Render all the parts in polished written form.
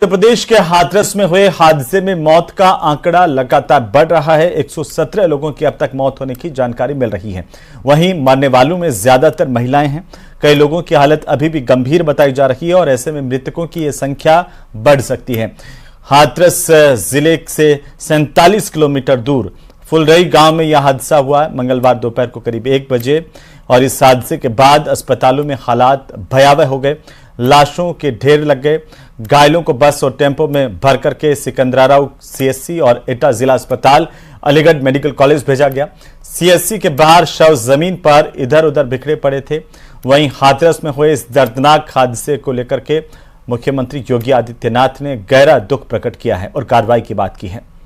उत्तर प्रदेश के हाथरस में हुए हादसे में मौत का आंकड़ा लगातार बढ़ रहा है। 117 लोगों की अब तक मौत होने की जानकारी मिल रही है। वहीं मरने वालों में ज्यादातर महिलाएं हैं। कई लोगों की हालत अभी भी गंभीर बताई जा रही है और ऐसे में मृतकों की यह संख्या बढ़ सकती है। हाथरस जिले से 47 किलोमीटर दूर फुलरई गांव में यह हादसा हुआ मंगलवार दोपहर को करीब 1 बजे और इस हादसे के बाद अस्पतालों में हालात भयावह हो गए। लाशों के ढेर लग गए। घायलों को बस और टेम्पो में भर करके सिकंदराव सीएससी और एटा जिला अस्पताल, अलीगढ़ मेडिकल कॉलेज भेजा गया। सीएससी के बाहर शव जमीन पर इधर उधर बिखरे पड़े थे। वहीं हाथरस में हुए इस दर्दनाक हादसे को लेकर के मुख्यमंत्री योगी आदित्यनाथ ने गहरा दुख प्रकट किया है और कार्रवाई की बात की है।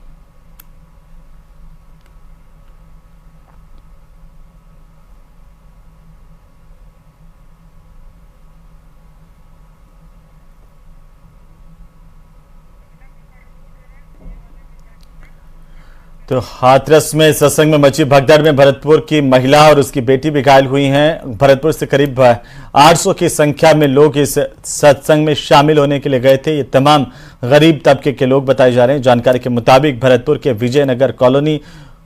तो हाथरस में सत्संग में मची भगदड़ में भरतपुर की महिला और उसकी बेटी भी घायल हुई हैं। भरतपुर से करीब 800 की संख्या में लोग इस सत्संग में शामिल होने के लिए गए थे। ये तमाम गरीब तबके के लोग बताए जा रहे हैं। जानकारी के मुताबिक भरतपुर के विजयनगर कॉलोनी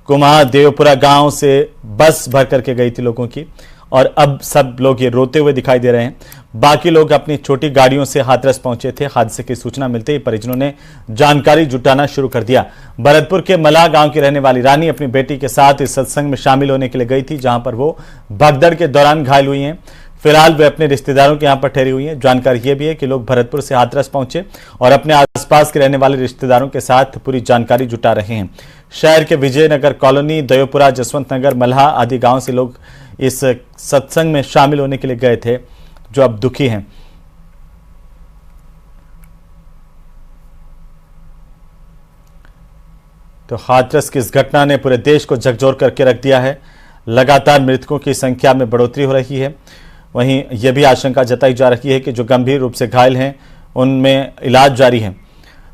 कुमारदेवपुरा गांव से बस भर करके गई थी लोगों की और अब सब लोग ये रोते हुए दिखाई दे रहे हैं। बाकी लोग अपनी छोटी गाड़ियों से हाथरस पहुंचे थे। हादसे की सूचना मिलते ही परिजनों ने जानकारी जुटाना शुरू कर दिया। भरतपुर के मला गांव की रहने वाली रानी अपनी बेटी के साथ इस सत्संग में शामिल होने के लिए गई थी, जहां पर वो भगदड़ के दौरान घायल हुई हैं। फिलहाल वे अपने रिश्तेदारों के यहां पर ठहरी हुई हैं। जानकारी यह भी है कि लोग भरतपुर से हाथरस पहुंचे और अपने आसपास के रहने वाले रिश्तेदारों के साथ पूरी जानकारी जुटा रहे हैं। शहर के विजयनगर कॉलोनी, दयोपुरा, जसवंत नगर, मल्हा आदि गांव से लोग इस सत्संग में शामिल होने के लिए गए थे, जो अब दुखी हैं। तो हाथरस की इस घटना ने पूरे देश को झकझोर करके रख दिया है। लगातार मृतकों की संख्या में बढ़ोतरी हो रही है। वहीं यह भी आशंका जताई जा रही है कि जो गंभीर रूप से घायल हैं उनमें इलाज जारी है।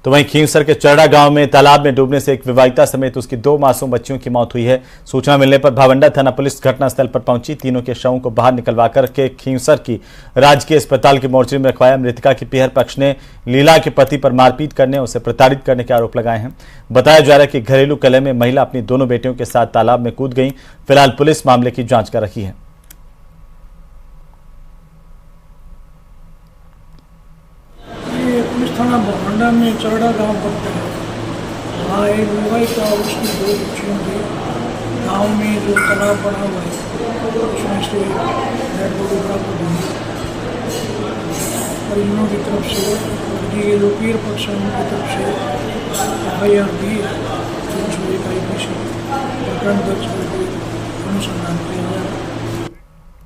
तो वहीं खींवसर के चरड़ा गांव में तालाब में डूबने से एक विवाहिता समेत उसकी 2 मासूम बच्चियों की मौत हुई है। सूचना मिलने पर भावंडा थाना पुलिस घटनास्थल पर पहुंची। तीनों के शवों को बाहर निकलवा करके खींवसर की राजकीय अस्पताल की मोर्चरी में रखवाया। मृतका की पीहर पक्ष ने लीला के पति पर मारपीट करने, उसे प्रताड़ित करने के आरोप लगाए हैं। बताया जा रहा है कि घरेलू कलह में महिला अपनी दोनों बेटियों के साथ तालाब में कूद गई। फिलहाल पुलिस मामले की जांच कर रही है। थाना भावंडा में चरड़ा गांव पड़ता है। वहाँ एक विवाहित और उसकी 2 बच्चियों के गांव में जो तालाब बना हुआ है उसमें से डेड बॉडी बराबर हुई। परिजनों की तरफ से लड़की के जो पीर पक्ष है उनकी तरफ से FIR दी है। 301 IPC प्रकरण दर्ज करके अनुसंधान किया गया।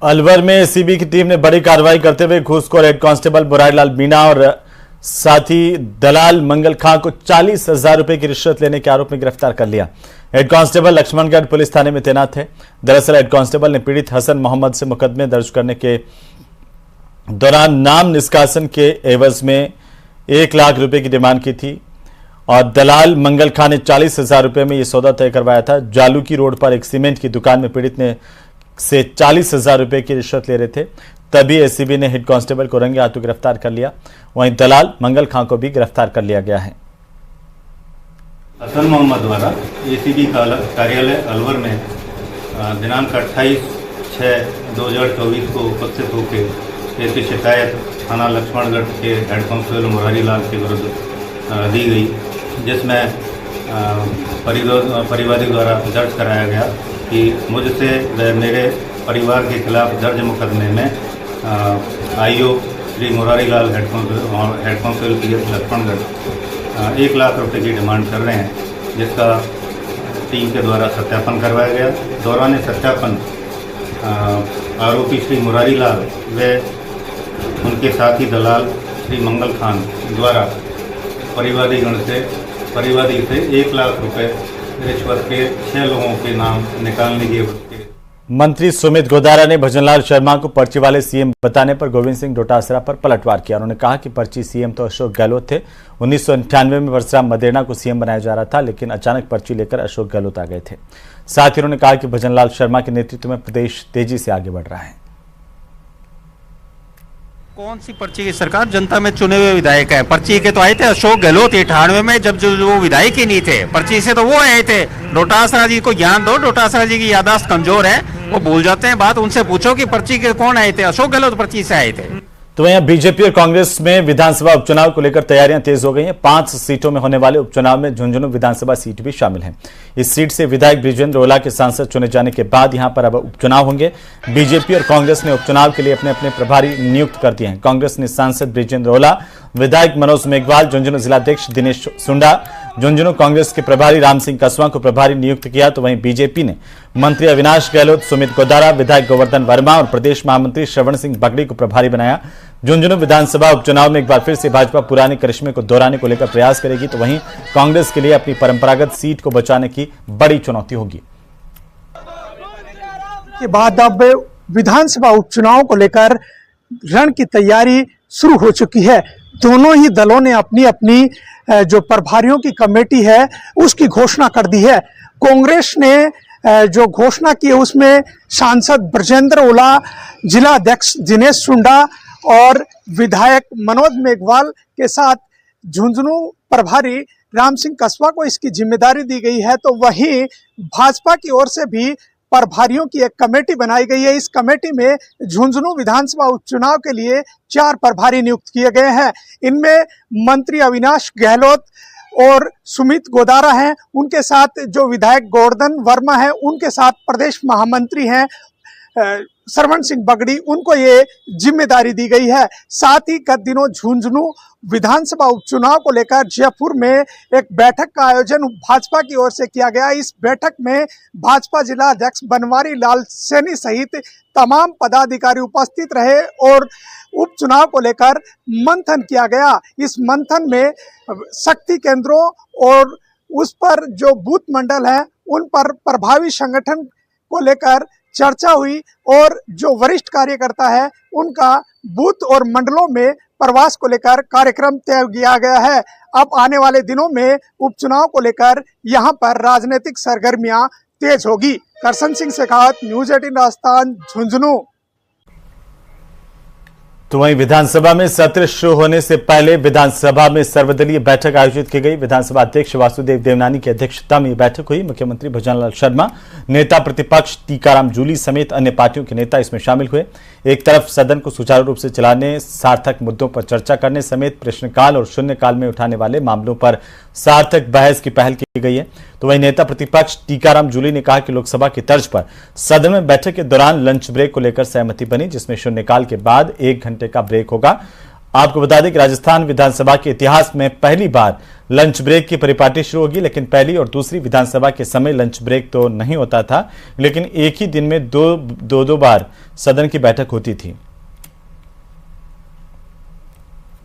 अलवर में एसीबी की टीम ने बड़ी कार्रवाई करते हुए घूसखोर हेड कांस्टेबल बुरारीलाल मीणा और साथी दलाल मंगल खां को 40,000 रुपए की रिश्वत लेने के आरोप में गिरफ्तार कर लिया। हेड कांस्टेबल लक्ष्मणगढ़ पुलिस थाने में तैनात है। दरअसल हेड कांस्टेबल ने पीड़ित हसन मोहम्मद से मुकदमे दर्ज करने के दौरान नाम निष्कासन के एवज में 1 लाख रुपए की डिमांड की थी और दलाल मंगल खां ने 40,000 रुपए में यह सौदा तय करवाया था। जालूकी रोड पर एक सीमेंट की दुकान में पीड़ित ने से 40,000 रुपए की रिश्वत ले रहे थे। तभी एसीबी ने हेड कांस्टेबल को रंगे हाथों गिरफ्तार कर लिया। वहीं दलाल मंगल खां को भी गिरफ्तार कर लिया गया है। हसन मोहम्मद द्वारा एसीबी कार्यालय अलवर में दिनांक 28/6/2024 को उपस्थित होकर ऐसी शिकायत थाना लक्ष्मणगढ़ के हेड कांस्टेबल मुरारीलाल के विरुद्ध दी गई, जिसमें परिवादी द्वारा दर्ज कराया गया कि मुझसे व मेरे परिवार के खिलाफ दर्ज मुकदमे में IO Shri Murarilal head constable PS Laxmangarh 1 lakh रुपए की डिमांड कर रहे हैं, जिसका टीम के द्वारा सत्यापन करवाया गया। दौरान सत्यापन आरोपी श्री मुरारीलाल व उनके साथी दलाल श्री मंगल खान द्वारा परिवादी से 1 लाख रुपए रिश्वत के 6 लोगों के नाम निकालने की। मंत्री सुमित गोदारा ने भजनलाल शर्मा को पर्ची वाले सीएम बताने पर गोविंद सिंह डोटासरा पर पलटवार किया। उन्होंने कहा कि पर्ची सीएम तो अशोक गहलोत थे। 1998 में परशुराम मदेरणा को सीएम बनाया जा रहा था, लेकिन अचानक पर्ची लेकर अशोक गहलोत आ गए थे। साथ ही उन्होंने कहा कि भजनलाल शर्मा के नेतृत्व में प्रदेश तेजी से आगे बढ़ रहा है। कौन सी पर्ची की सरकार? जनता में चुने हुए विधायक है। पर्ची के तो आए थे अशोक गहलोत 98 में, जब जो वो विधायक ही नहीं थे, पर्ची से तो वो आए थे। डोटासरा जी को ज्ञान दो, डोटासरा जी की याददाश्त कमजोर है, वो भूल जाते हैं बात। उनसे पूछो कि पर्ची के कौन आए थे? अशोक गहलोत पर्ची से आए थे। तो वहीं बीजेपी और कांग्रेस में विधानसभा उपचुनाव को लेकर तैयारियां तेज हो गई हैं। 5 सीटों में होने वाले उपचुनाव में झुंझुनू विधानसभा सीट भी शामिल है। इस सीट से विधायक बृजेंद्र ओला के सांसद चुने जाने के बाद यहां पर अब उपचुनाव होंगे। बीजेपी और कांग्रेस ने उपचुनाव के लिए अपने अपने प्रभारी नियुक्त कर दिए हैं। कांग्रेस ने सांसद बृजेंद्र ओला, विधायक मनोज मेघवाल, झुंझुनू जिलाध्यक्ष दिनेश सुंडा, झुंझुनू कांग्रेस के प्रभारी राम सिंह कसवा को प्रभारी नियुक्त किया। तो वहीं बीजेपी ने मंत्री अविनाश गहलोत, सुमित गोदारा, विधायक गोवर्धन वर्मा और प्रदेश महामंत्री श्रवण सिंह बगड़ी को प्रभारी बनाया। झुंझुनू विधानसभा उपचुनाव में एक बार फिर से भाजपा पुराने करिश्मे को दोहराने को लेकर प्रयास करेगी। तो वहीं कांग्रेस के लिए अपनी परंपरागत सीट को बचाने की बड़ी चुनौती होगी। के बाद अब विधानसभा उपचुनाव को लेकर रण की तैयारी शुरू हो चुकी है। दोनों ही दलों ने अपनी अपनी जो प्रभारियों की कमेटी है उसकी घोषणा कर दी है। कांग्रेस ने जो घोषणा की है उसमें सांसद बृजेंद्र ओला, जिला अध्यक्ष दिनेश सुंडा और विधायक मनोज मेघवाल के साथ झुंझुनू प्रभारी राम सिंह कसवा को इसकी जिम्मेदारी दी गई है। तो वहीं भाजपा की ओर से भी प्रभारियों की एक कमेटी बनाई गई है। इस कमेटी में झुंझुनू विधानसभा उपचुनाव के लिए 4 प्रभारी नियुक्त किए गए हैं। इनमें मंत्री अविनाश गहलोत और सुमित गोदारा हैं, उनके साथ जो विधायक गोवर्धन वर्मा है, उनके साथ प्रदेश महामंत्री हैं श्रवण सिंह बगड़ी, उनको ये जिम्मेदारी दी गई है। साथ ही गत दिनों झुंझुनू विधानसभा उपचुनाव को लेकर जयपुर में एक बैठक का आयोजन भाजपा की ओर से किया गया। इस बैठक में भाजपा जिला अध्यक्ष बनवारी लाल सैनी सहित तमाम पदाधिकारी उपस्थित रहे और उपचुनाव को लेकर मंथन किया गया। इस मंथन में शक्ति केंद्रों और उस पर जो बूथ मंडल है उन पर प्रभावी संगठन को लेकर चर्चा हुई और जो वरिष्ठ कार्यकर्ता है उनका बूथ और मंडलों में प्रवास को लेकर कार्यक्रम तय किया गया है। अब आने वाले दिनों में उपचुनाव को लेकर यहां पर राजनीतिक सरगर्मियां तेज होगी। करसन सिंह शेखावत, न्यूज 18 राजस्थान, झुंझुनू। तो वहीं विधानसभा में सत्र शुरू होने से पहले विधानसभा में सर्वदलीय बैठक आयोजित की गई। विधानसभा अध्यक्ष वासुदेव देवनानी की अध्यक्षता में यह बैठक हुई। मुख्यमंत्री भजनलाल शर्मा, नेता प्रतिपक्ष टीकाराम जूली समेत अन्य पार्टियों के नेता इसमें शामिल हुए। एक तरफ सदन को सुचारू रूप से चलाने, सार्थक मुद्दों पर चर्चा करने समेत प्रश्नकाल और शून्यकाल में उठाने वाले मामलों पर सार्थक बहस की पहल की गई है। तो वहीं नेता प्रतिपक्ष टीकाराम जूली ने कहा कि लोकसभा की तर्ज पर सदन में बैठक के दौरान लंच ब्रेक को लेकर सहमति बनी, जिसमें शून्यकाल के बाद 1 घंटे का ब्रेक होगा। आपको बता दें कि राजस्थान विधानसभा के इतिहास में पहली बार लंच ब्रेक की परिपाटी शुरू होगी, लेकिन पहली और दूसरी विधानसभा के समय लंच ब्रेक तो नहीं होता था, लेकिन एक ही दिन में दो बार सदन की बैठक होती थी।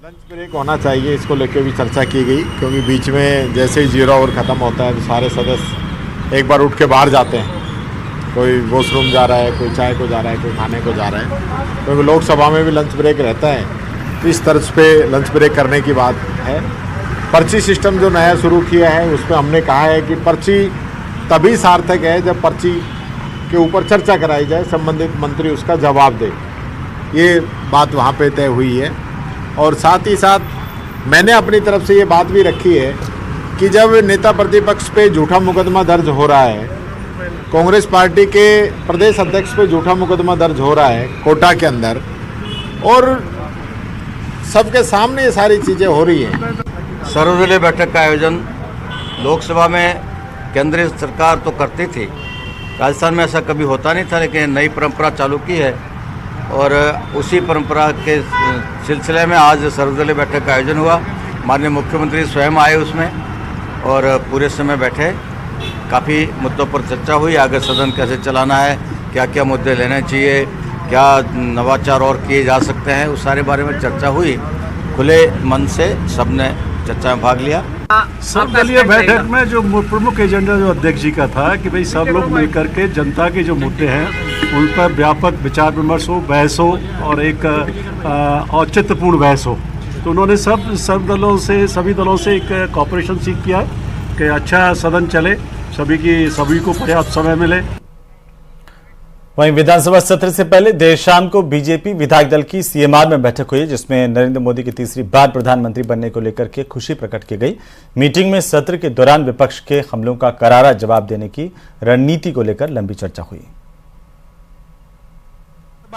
लंच ब्रेक होना चाहिए, इसको लेकर भी चर्चा की गई, क्योंकि बीच में जैसे ही 0 आवर ख़त्म होता है तो सारे सदस्य एक बार उठ के बाहर जाते हैं। कोई वॉशरूम जा रहा है, कोई चाय को जा रहा है, कोई खाने को जा रहा है, क्योंकि लोकसभा में भी लंच ब्रेक रहता है। तो इस तर्ज पे लंच ब्रेक करने की बात है। पर्ची सिस्टम जो नया शुरू किया है उसमें हमने कहा है कि पर्ची तभी सार्थक है जब पर्ची के ऊपर चर्चा कराई जाए, संबंधित मंत्री उसका जवाब दे। ये बात वहाँ पे तय हुई है। और साथ ही साथ मैंने अपनी तरफ से ये बात भी रखी है कि जब नेता प्रतिपक्ष पे झूठा मुकदमा दर्ज हो रहा है, कांग्रेस पार्टी के प्रदेश अध्यक्ष पे झूठा मुकदमा दर्ज हो रहा है कोटा के अंदर, और सबके सामने ये सारी चीज़ें हो रही हैं। सर्वदलीय बैठक का आयोजन लोकसभा में केंद्रीय सरकार तो करती थी, राजस्थान में ऐसा कभी होता नहीं था, लेकिन नई परंपरा चालू की है और उसी परंपरा के सिलसिले में आज सर्वदलीय बैठक का आयोजन हुआ। माननीय मुख्यमंत्री स्वयं आए उसमें और पूरे समय बैठे। काफ़ी मुद्दों पर चर्चा हुई, आगे सदन कैसे चलाना है, क्या क्या मुद्दे लेने चाहिए, क्या नवाचार और किए जा सकते हैं, उस सारे बारे में चर्चा हुई। खुले मन से सबने चर्चा में भाग लिया। सर्वदलीय बैठक में जो प्रमुख एजेंडा जो अध्यक्ष जी का था कि भाई सब लोग मिलकर के जनता के जो मुद्दे हैं उन पर व्यापक विचार विमर्श हो, बहस हो और एक औचित्यपूर्ण बहस हो। तो उन्होंने सभी दलों से एक कॉपरेशन सीख किया कि अच्छा सदन चले, सभी को पर्याप्त समय मिले। वहीं विधानसभा सत्र से पहले देर शाम को बीजेपी विधायक दल की सीएमआर में बैठक हुई, जिसमें नरेंद्र मोदी की तीसरी बार प्रधानमंत्री बनने को लेकर के खुशी प्रकट की गई। मीटिंग में सत्र के दौरान विपक्ष के हमलों का करारा जवाब देने की रणनीति को लेकर लंबी चर्चा हुई।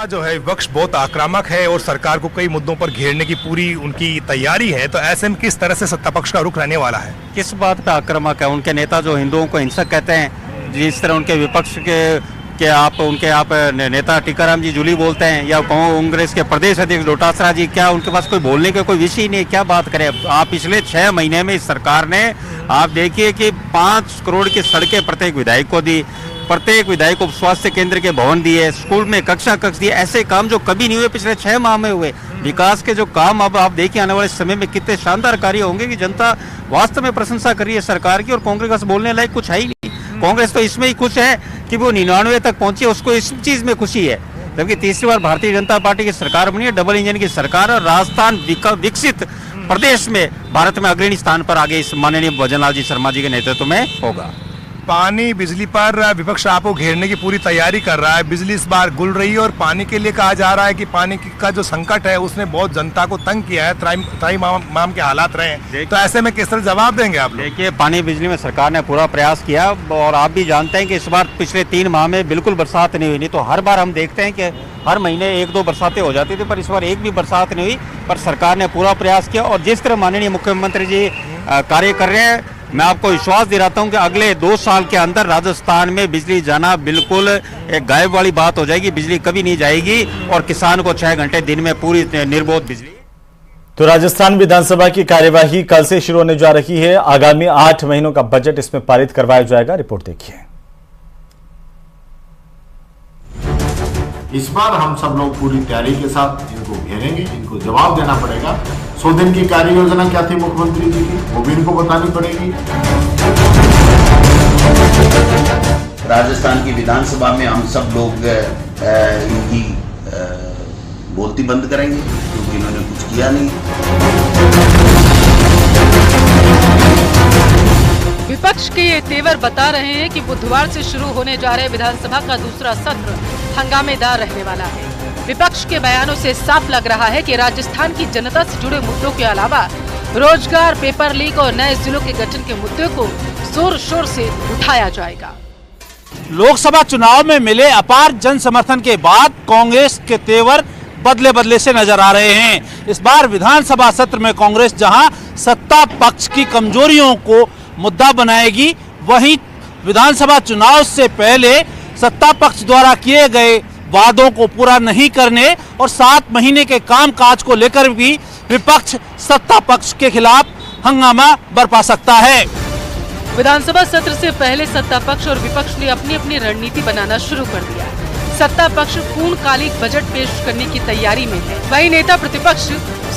जो है विपक्ष बहुत आक्रामक है और सरकार को कई मुद्दों पर घेरने की पूरी उनकी तैयारी है, तो ऐसे में किस तरह से सत्ता पक्ष का रुख रहने वाला है? किस बात पे आक्रामक है? उनके नेता जो हिंदुओं को हिंसक कहते हैं, जिस तरह उनके विपक्ष के आप नेता टीकाराम जी जूली बोलते हैं, या कांग्रेस के प्रदेश अध्यक्ष डोटासरा जी, क्या उनके पास कोई बोलने का कोई विषय नहीं है? क्या बात करें? आप पिछले 6 महीने में इस सरकार ने आप देखिए कि 5 करोड़ की सड़कें प्रत्येक विधायक को दी, प्रत्येक विधायक को स्वास्थ्य केंद्र के भवन दिए, स्कूल में कक्षा दिए। ऐसे काम जो कभी नहीं हुए पिछले 6 माह में हुए। विकास के जो काम अब आप देखिए आने वाले समय में कितने शानदार कार्य होंगे कि जनता वास्तव में प्रशंसा कर रही है सरकार की, और कांग्रेस का बोलने लायक कुछ है ही नहीं। कांग्रेस तो इसमें ही खुश है कि वो 99 तक पहुंची, उसको इस चीज में खुशी है। जबकि तीसरी बार भारतीय जनता पार्टी की सरकार बनी है, डबल इंजन की सरकार, और राजस्थान विकसित प्रदेश में भारत में अग्रणी स्थान पर आगे इस माननीय भजन लाल जी शर्मा जी के नेतृत्व में होगा। पानी बिजली पर विपक्ष आपको घेरने की पूरी तैयारी कर रहा है। बिजली इस बार गुल रही है और पानी के लिए कहा जा रहा है कि पानी का जो संकट है उसने बहुत जनता को तंग किया है, त्राही माम के हालात रहे हैं, तो ऐसे में किस तरह जवाब देंगे आप? देखिए, पानी बिजली में सरकार ने पूरा प्रयास किया, और आप भी जानते हैं कि इस बार पिछले 3 माह में बिल्कुल बरसात नहीं हुई। नहीं तो हर बार हम देखते हैं कि हर महीने 1-2 बरसातें हो जाती थी, पर इस बार एक भी बरसात नहीं हुई। पर सरकार ने पूरा प्रयास किया, और जिस तरह माननीय मुख्यमंत्री जी कार्य कर रहे हैं, मैं आपको विश्वास दिलाता हूं कि अगले 2 साल के अंदर राजस्थान में बिजली जाना बिल्कुल एक गायब वाली बात हो जाएगी। बिजली कभी नहीं जाएगी, और किसान को 6 घंटे दिन में पूरी निर्बाध बिजली। तो राजस्थान विधानसभा की कार्यवाही कल से शुरू होने जा रही है। आगामी 8 महीनों का बजट इसमें पारित करवाया जाएगा। रिपोर्ट देखिए। इस बार हम सब लोग पूरी तैयारी के साथ इनको घेरेंगे, इनको जवाब देना पड़ेगा। 100 दिन की कार्य योजना क्या थी मुख्यमंत्री जी की, वो भी इनको बतानी पड़ेगी। राजस्थान की विधानसभा में हम सब लोग इनकी बोलती बंद करेंगे, क्योंकि इन्होंने कुछ किया नहीं। विपक्ष के ये तेवर बता रहे हैं कि बुधवार से शुरू होने जा रहे विधानसभा का दूसरा सत्र हंगामेदार रहने वाला है। विपक्ष के बयानों से साफ लग रहा है कि राजस्थान की जनता से जुड़े मुद्दों के अलावा रोजगार, पेपर लीक और नए जिलों के गठन के मुद्दे को जोर शोर से उठाया जाएगा। लोकसभा चुनाव में मिले अपार जन समर्थन के बाद कांग्रेस के तेवर बदले से नजर आ रहे हैं। इस बार विधानसभा सत्र में कांग्रेस जहां सत्ता पक्ष की कमजोरियों को मुद्दा बनाएगी, वहीं विधानसभा चुनाव से पहले सत्ता पक्ष द्वारा किए गए वादों को पूरा नहीं करने और 7 महीने के कामकाज को लेकर भी विपक्ष सत्ता पक्ष के खिलाफ हंगामा बरपा सकता है। विधानसभा सत्र से पहले सत्ता पक्ष और विपक्ष ने अपनी अपनी रणनीति बनाना शुरू कर दिया है। सत्ता पक्ष पूर्णकालिक बजट पेश करने की तैयारी में है, वहीं नेता प्रतिपक्ष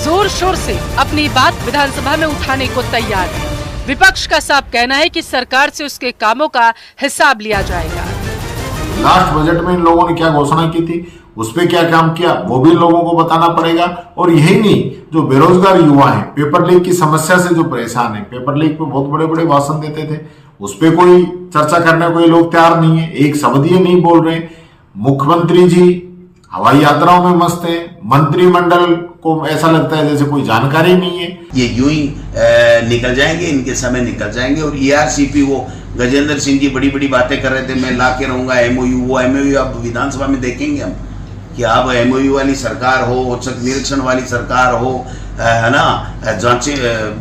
जोर शोर से अपनी बात विधानसभा में उठाने को तैयार है। विपक्ष का साफ कहना है कि सरकार से उसके कामों का हिसाब लिया जाएगा। लास्ट बजट में इन लोगों ने क्या घोषणा की थी, उस पे क्या काम किया, वो भी लोगों को बताना पड़ेगा। और यही नहीं, जो बेरोजगार युवा हैं, पेपर लीक की समस्या से जो परेशान है, पेपर लीक पे बहुत बड़े बड़े भाषण देते थे, उस पे कोई चर्चा करने को ये लोग तैयार नहीं है, एक शब्द ये नहीं बोल रहे। मुख्यमंत्री जी हवाई यात्राओं में मस्त है, मंत्रिमंडल को ऐसा लगता है जैसे कोई जानकारी नहीं है। ये यूं ही निकल जाएंगे, इनके समय निकल जाएंगे। और ERCP वो गजेंद्र सिंह जी बड़ी बड़ी बातें कर रहे थे, मैं ला के रहूंगा MOU, वो MOU अब विधानसभा में देखेंगे हम कि अब MOU वाली सरकार हो, औचक निरीक्षण वाली सरकार हो, है ना, जांचे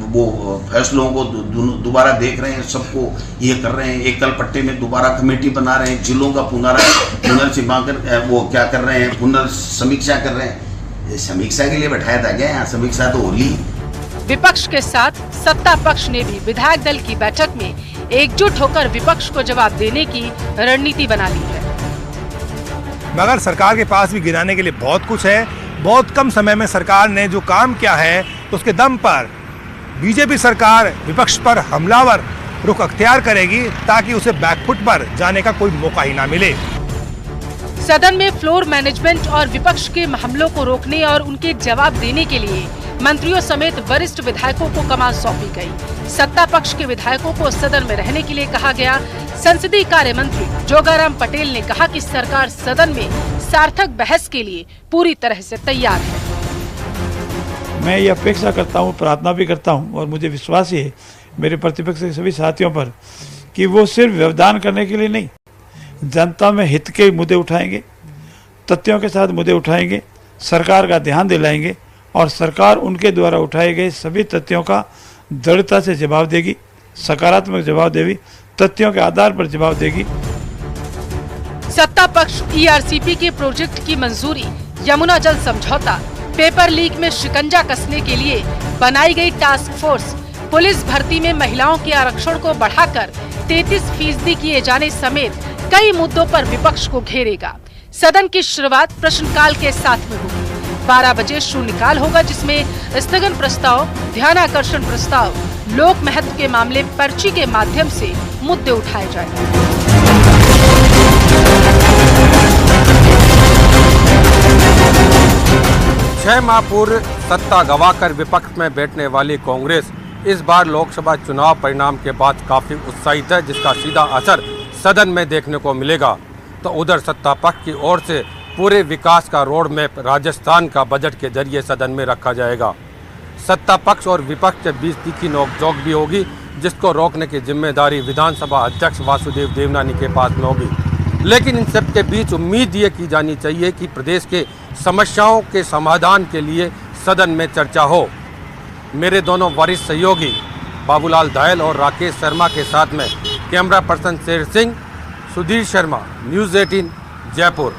वो फैसलों को दोबारा देख रहे हैं, सबको ये कर रहे हैं, एकल पट्टे में दोबारा कमेटी बना रहे हैं, जिलों का पुनर्सीमांकन वो क्या कर रहे हैं, पुनर्समीक्षा कर रहे हैं। समीक्षा के लिए बैठाया था क्या? यहाँ समीक्षा तो होली। विपक्ष के साथ सत्ता पक्ष ने भी विधायक दल की बैठक में एकजुट होकर विपक्ष को जवाब देने की रणनीति बना ली है। मगर सरकार के पास भी गिनाने के लिए बहुत कुछ है। बहुत कम समय में सरकार ने जो काम किया है, तो उसके दम पर बीजेपी सरकार विपक्ष पर हमलावर रुख अख्तियार करेगी, ताकि उसे बैकफुट पर जाने का कोई मौका ही ना मिले। सदन में फ्लोर मैनेजमेंट और विपक्ष के हमलों को रोकने और उनके जवाब देने के लिए मंत्रियों समेत वरिष्ठ विधायकों को कमान सौंपी गई। सत्ता पक्ष के विधायकों को सदन में रहने के लिए कहा गया। संसदीय कार्य मंत्री जोगाराम पटेल ने कहा कि सरकार सदन में सार्थक बहस के लिए पूरी तरह से तैयार है। मैं ये अपेक्षा करता हूँ, प्रार्थना भी करता हूँ और मुझे विश्वास ही है मेरे प्रतिपक्ष के सभी साथियों पर कि वो सिर्फ व्यवधान करने के लिए नहीं, जनता में हित के मुद्दे उठाएंगे, तथ्यों के साथ मुद्दे उठाएंगे, सरकार का ध्यान दिलाएंगे और सरकार उनके द्वारा उठाए गए सभी तथ्यों का दृढ़ता से जवाब देगी, सकारात्मक जवाब देगी, तथ्यों के आधार पर जवाब देगी। सत्ता पक्ष ईआरसीपी के प्रोजेक्ट की मंजूरी, यमुना जल समझौता, पेपर लीक में शिकंजा कसने के लिए बनाई गई टास्क फोर्स, पुलिस भर्ती में महिलाओं के आरक्षण को बढ़ाकर 33% किए जाने समेत कई मुद्दों पर विपक्ष को घेरेगा। सदन की शुरुआत प्रश्नकाल के साथ में होगी। 12 बजे शून्यकाल होगा, जिसमें स्थगन प्रस्ताव, ध्यानाकर्षण प्रस्ताव, लोक महत्व के मामले पर्ची के माध्यम से मुद्दे उठाए जाएंगे। 6 माह पूर्व सत्ता गंवाकर विपक्ष में बैठने वाली कांग्रेस इस बार लोकसभा चुनाव परिणाम के बाद काफी उत्साहित है, जिसका सीधा असर सदन में देखने को मिलेगा। तो उधर सत्ता पक्ष की ओर से पूरे विकास का रोड मैप राजस्थान का बजट के जरिए सदन में रखा जाएगा। सत्ता पक्ष और विपक्ष के बीच तीखी नोकझोंक भी होगी, जिसको रोकने की जिम्मेदारी विधानसभा अध्यक्ष वासुदेव देवनानी के पास में होगी। लेकिन इन सब के बीच उम्मीद ये की जानी चाहिए कि प्रदेश के समस्याओं के समाधान के लिए सदन में चर्चा हो। मेरे दोनों वरिष्ठ सहयोगी बाबूलाल दायल और राकेश शर्मा के साथ में camera person Sher Singh, Sudhir Sharma, news 18 Jaipur.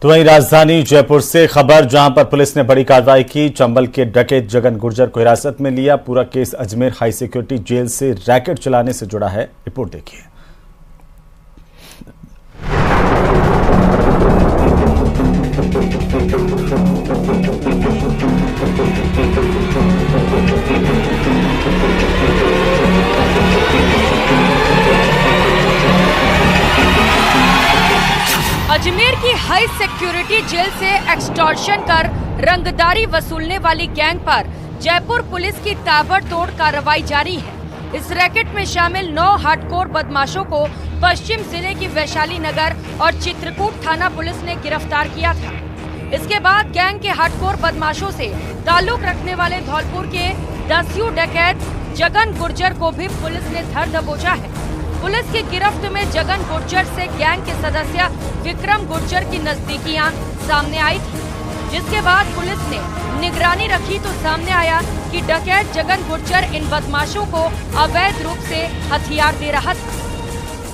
तो वहीं राजधानी जयपुर से खबर, जहां पर पुलिस ने बड़ी कार्रवाई की। चंबल के डकैत जगन गुर्जर को हिरासत में लिया। पूरा case Ajmer high security jail से रैकेट चलाने से जुड़ा है। रिपोर्ट देखिए। अजमेर की हाई सिक्योरिटी जेल से एक्सटॉर्शन कर रंगदारी वसूलने वाली गैंग पर जयपुर पुलिस की ताबड़तोड़ कार्रवाई जारी है। इस रैकेट में शामिल 9 हार्डकोर बदमाशों को पश्चिम जिले की वैशाली नगर और चित्रकूट थाना पुलिस ने गिरफ्तार किया था। इसके बाद गैंग के हार्डकोर बदमाशों से ताल्लुक रखने वाले धौलपुर के 10 डकैत जगन गुर्जर को भी पुलिस ने धर दबोचा है। पुलिस की गिरफ्त में जगन गुर्जर से गैंग के सदस्य विक्रम गुर्जर की नजदीकियां सामने आई थी, जिसके बाद पुलिस ने निगरानी रखी तो सामने आया कि डकैत जगन गुर्जर इन बदमाशों को अवैध रूप से हथियार दे रहा था।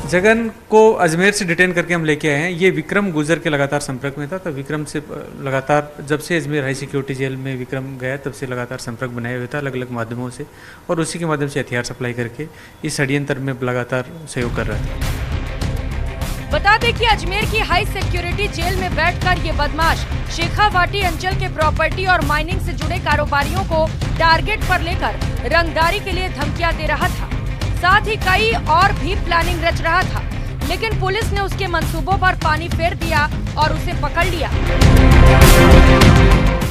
जगन को अजमेर से डिटेन करके हम लेके आए हैं। ये विक्रम गुर्जर के लगातार संपर्क में था, तो विक्रम से लगातार जब से अजमेर हाई सिक्योरिटी जेल में विक्रम गया तब से लगातार संपर्क बनाए हुए था अलग अलग माध्यमों से, और उसी के माध्यम से हथियार सप्लाई करके इस षड्यंत्र में लगातार सहयोग कर रहा है। बता दें कि अजमेर की हाई सिक्योरिटी जेल में बैठकर ये बदमाश शेखावाटी अंचल के प्रॉपर्टी और माइनिंग से जुड़े कारोबारियों को टारगेट पर लेकर रंगदारी के लिए धमकियां दे रहा था। साथ ही कई और भी प्लानिंग रच रहा था, लेकिन पुलिस ने उसके मंसूबों पर पानी फेर दिया और उसे पकड़ लिया।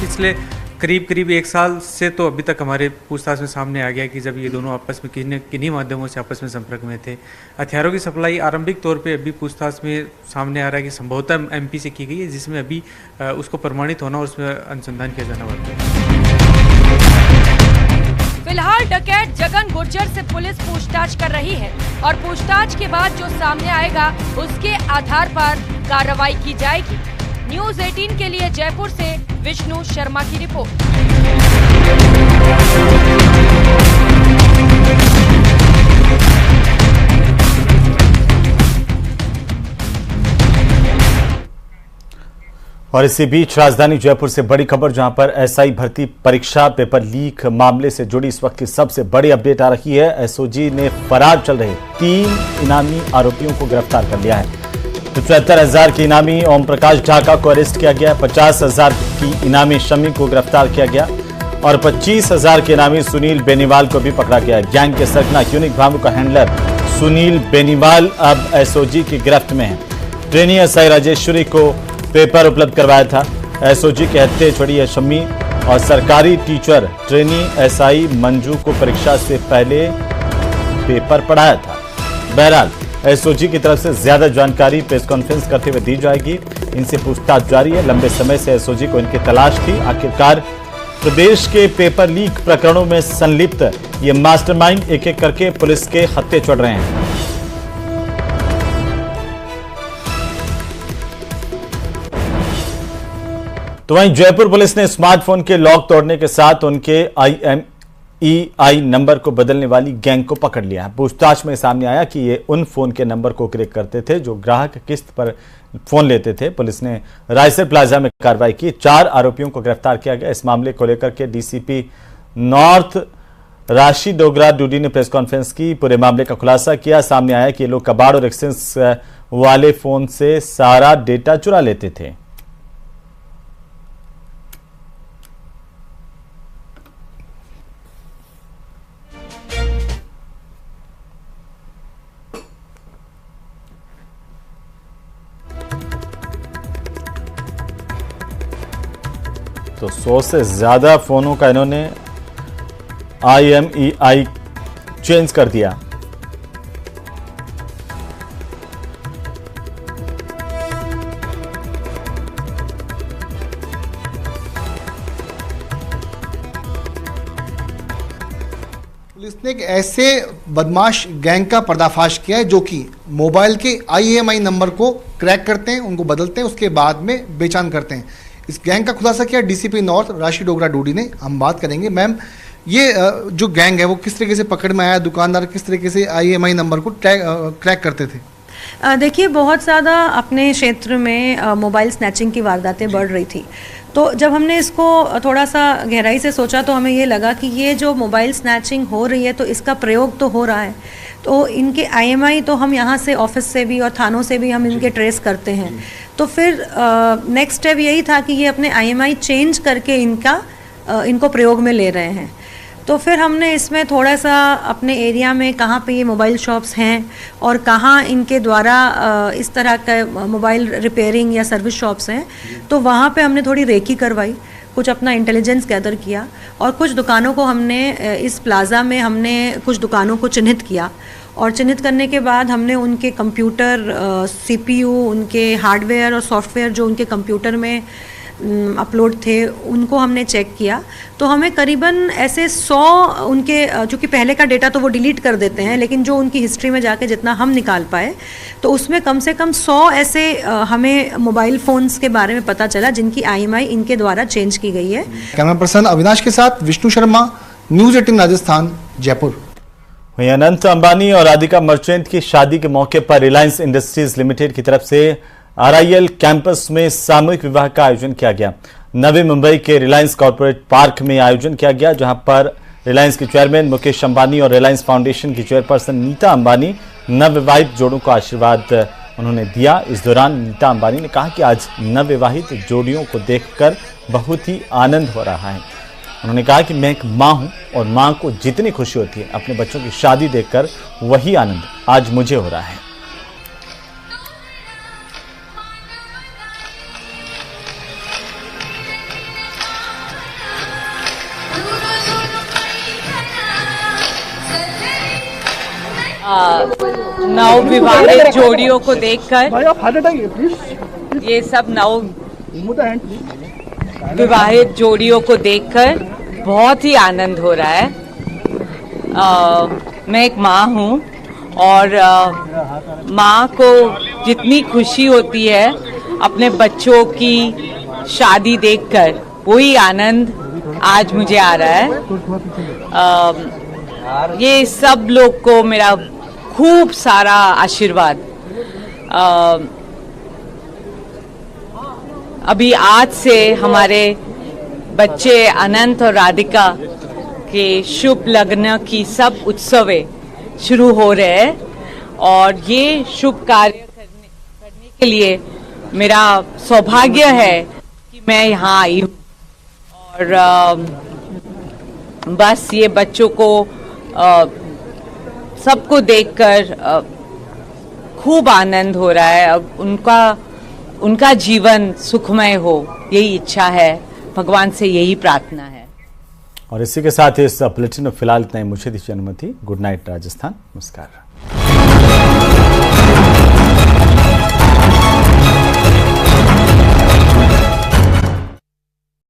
पिछले करीब 1 साल से तो अभी तक हमारे पूछताछ में सामने आ गया कि जब ये दोनों आपस में किन्हीं माध्यमों से आपस में संपर्क में थे। हथियारों की सप्लाई आरंभिक तौर पे अभी पूछताछ में सामने आ रहा है कि संभवतः एमपी से की गई है, जिसमें अभी उसको प्रमाणित होना और उसमें अनुसंधान किया जाना बाकी है। फिलहाल डकैत जगन गुर्जर से पुलिस पूछताछ कर रही है और पूछताछ के बाद जो सामने आएगा उसके आधार पर कार्रवाई की जाएगी। न्यूज़ 18 के लिए जयपुर से विष्णु शर्मा की रिपोर्ट। और इसी बीच राजधानी जयपुर से बड़ी खबर, जहां पर एसआई भर्ती परीक्षा पेपर लीक मामले से जुड़ी इस वक्त की सबसे बड़ी अपडेट आ रही है। एसओजी ने फरार चल रहे 3 इनामी आरोपियों को गिरफ्तार कर लिया है। 75,000 के इनामी ओम प्रकाश ढाका को अरेस्ट किया गया, 50,000 की इनामी शमी को गिरफ्तार किया गया और 25,000 के इनामी सुनील बेनीवाल को भी पकड़ा गया। गैंग के सरगना यूनिक भामू का हैंडलर सुनील बेनीवाल अब एसओजी की गिरफ्त में है। ट्रेनी एसआई राजेश्वरी को पेपर उपलब्ध करवाया था। एसओजी के हत्थे छोड़ी है शम्मी और सरकारी टीचर ट्रेनी एसआई मंजू को परीक्षा से पहले पेपर पढ़ाया था। बहरहाल एसओजी की तरफ से ज्यादा जानकारी प्रेस कॉन्फ्रेंस करते हुए दी जाएगी। इनसे पूछताछ जारी है। लंबे समय से एसओजी को इनकी तलाश थी। आखिरकार प्रदेश के पेपर लीक प्रकरणों में संलिप्त ये मास्टरमाइंड एक एक करके पुलिस के हत्थे चढ़ रहे हैं। तो वहीं जयपुर पुलिस ने स्मार्टफोन के लॉक तोड़ने के साथ उनके IMEI नंबर को बदलने वाली गैंग को पकड़ लिया है। पूछताछ में सामने आया कि ये उन फोन के नंबर को क्रैक करते थे जो ग्राहक किस्त पर फोन लेते थे। पुलिस ने रायसर प्लाजा में कार्रवाई की। 4 आरोपियों को गिरफ्तार किया गया। इस मामले को लेकर के DCP नॉर्थ राशि डोगरा डूडी ने प्रेस कॉन्फ्रेंस की। पूरे मामले का खुलासा किया। सामने आया कि ये लोग कबाड़ और एक्सचेंज वाले फोन से सारा डेटा चुरा लेते थे। तो 100 से ज्यादा फोनों का इन्होंने IMEI चेंज कर दिया। पुलिस ने एक ऐसे बदमाश गैंग का पर्दाफाश किया है जो कि मोबाइल के IMEI नंबर को क्रैक करते हैं, उनको बदलते हैं, उसके बाद में बेचान करते हैं। इस गैंग का खुलासा किया DCP नॉर्थ राशि डोगरा डूडी ने। हम बात करेंगे। मैम, ये जो गैंग है वो किस तरीके से पकड़ में आया, दुकानदार किस तरीके से IMEI नंबर को क्रैक करते थे? देखिए, बहुत ज़्यादा अपने क्षेत्र में मोबाइल स्नैचिंग की वारदातें बढ़ रही थी। तो जब हमने इसको थोड़ा सा गहराई से सोचा तो हमें ये लगा कि ये जो मोबाइल स्नैचिंग हो रही है तो इसका प्रयोग तो हो रहा है। तो इनके IMEI तो हम यहाँ से ऑफिस से भी और थानों से भी हम इनके ट्रेस करते हैं। तो फिर नेक्स्ट स्टेप यही था कि ये अपने IMEI चेंज करके इनको प्रयोग में ले रहे हैं। तो फिर हमने इसमें थोड़ा सा अपने एरिया में कहाँ पे ये मोबाइल शॉप्स हैं और कहाँ इनके द्वारा इस तरह का मोबाइल रिपेयरिंग या सर्विस शॉप्स हैं, तो वहाँ पे हमने थोड़ी रेकी करवाई, कुछ अपना इंटेलिजेंस गैदर किया और कुछ दुकानों को हमने इस प्लाज़ा में हमने कुछ दुकानों को चिन्हित किया। और चिन्हित करने के बाद हमने उनके कंप्यूटर, CPU, उनके हार्डवेयर और सॉफ्टवेयर जो उनके कंप्यूटर में अपलोड थे उनको हमने चेक किया। तो हमें करीबन ऐसे 100 उनके, चूँकि पहले का डेटा तो वो डिलीट कर देते हैं, लेकिन जो उनकी हिस्ट्री में जाके जितना हम निकाल पाए तो उसमें कम से कम 100 ऐसे हमें मोबाइल फ़ोन्स के बारे में पता चला जिनकी IMEI इनके द्वारा चेंज की गई है। कैमरा पर्सन अविनाश के साथ विष्णु शर्मा, न्यूज़ 18 राजस्थान, जयपुर। वहीं अनंत अंबानी और राधिका मर्चेंट की शादी के मौके पर रिलायंस इंडस्ट्रीज लिमिटेड की तरफ से RIL कैंपस में सामूहिक विवाह का आयोजन किया गया। नवी मुंबई के रिलायंस कॉर्पोरेट पार्क में आयोजन किया गया, जहां पर रिलायंस के चेयरमैन मुकेश अंबानी और रिलायंस फाउंडेशन की चेयरपर्सन नीता अंबानी नवविवाहित जोड़ों को आशीर्वाद उन्होंने दिया। इस दौरान नीता अंबानी ने कहा कि आज नवविवाहित जोड़ियों को देखकर बहुत ही आनंद हो रहा है। उन्होंने कहा कि मैं एक माँ हूँ और माँ को जितनी खुशी होती है अपने बच्चों की शादी देखकर, वही आनंद आज मुझे हो रहा है। नवविवाहित जोड़ियों को देखकर, ये सब नवविवाहित जोड़ियों को देखकर बहुत ही आनंद हो रहा है। मैं एक माँ हूँ और माँ को जितनी खुशी होती है अपने बच्चों की शादी देखकर, वही आनंद आज मुझे आ रहा है। ये सब लोग को मेरा खूब सारा आशीर्वाद। अभी आज से हमारे बच्चे अनंत और राधिका के शुभ लग्न की सब उत्सवें शुरू हो रहे हैं और ये शुभ कार्य करने के लिए मेरा सौभाग्य है कि मैं यहाँ आई हूँ। और बस ये बच्चों को सबको देखकर खूब आनंद हो रहा है। अब उनका जीवन सुखमय हो, यही इच्छा है, भगवान से यही प्रार्थना है। और इसी के साथ इस बुलेटिन में फिलहाल इतना ही। मुझे दीजिए अनुमति। Good night Rajasthan. नमस्कार।